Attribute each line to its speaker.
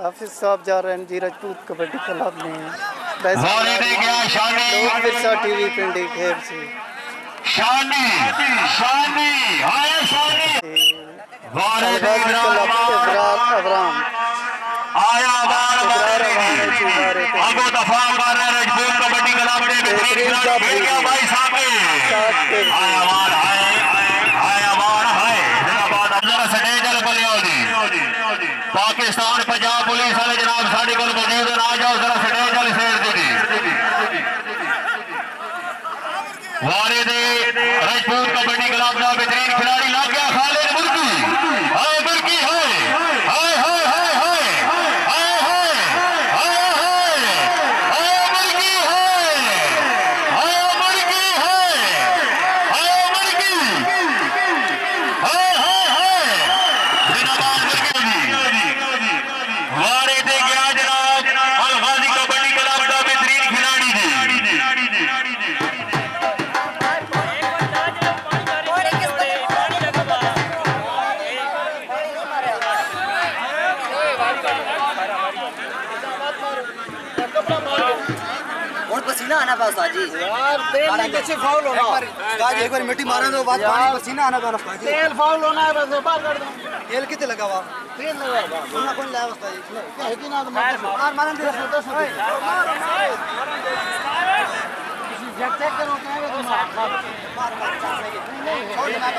Speaker 1: हाफिज साहब जा रहे हैं जी राजपूत कबड्डी क्लब में। लोग बिरसा टीवी पिंडी खेर से
Speaker 2: पाकिस्तान पंजाब पुलिस वाले जनाब साढ़े को मौजूद है। आ जाओ जरा स्टेज वाली साइड जी। वारे दे राजपूत कबड्डी क्लब का बेहतरीन खिलाड़ी लग गया खालिद मुर्गी। हाय मुर्गी हाय हाय हाय हाय हाय हाय हाय हाय हाय मुर्गी हाय हाय मुर्गी हाय हाय मुर्गी हाय हाय हाय जिंदाबाद मुर्गी। वारे दे गया जनाब अल गाजी कबड्डी क्लब का बेहतरीन खिलाड़ी जी।
Speaker 3: पसीना आना पास जी
Speaker 1: यार तेल नहीं कैसे फाउल होना
Speaker 3: आज एक बार मिट्टी मारने दो बाद पानी पसीना आना पास
Speaker 1: तेल फाउल होना है बस बाहर कर दो।
Speaker 3: तेल कितने लगा हुआ
Speaker 1: तेल लगा
Speaker 3: सुनना कौन लाया बस जी
Speaker 1: है कि ना तो
Speaker 3: मार मारन दे
Speaker 1: चेक करो क्या है
Speaker 3: मार मार
Speaker 1: नहीं
Speaker 3: मार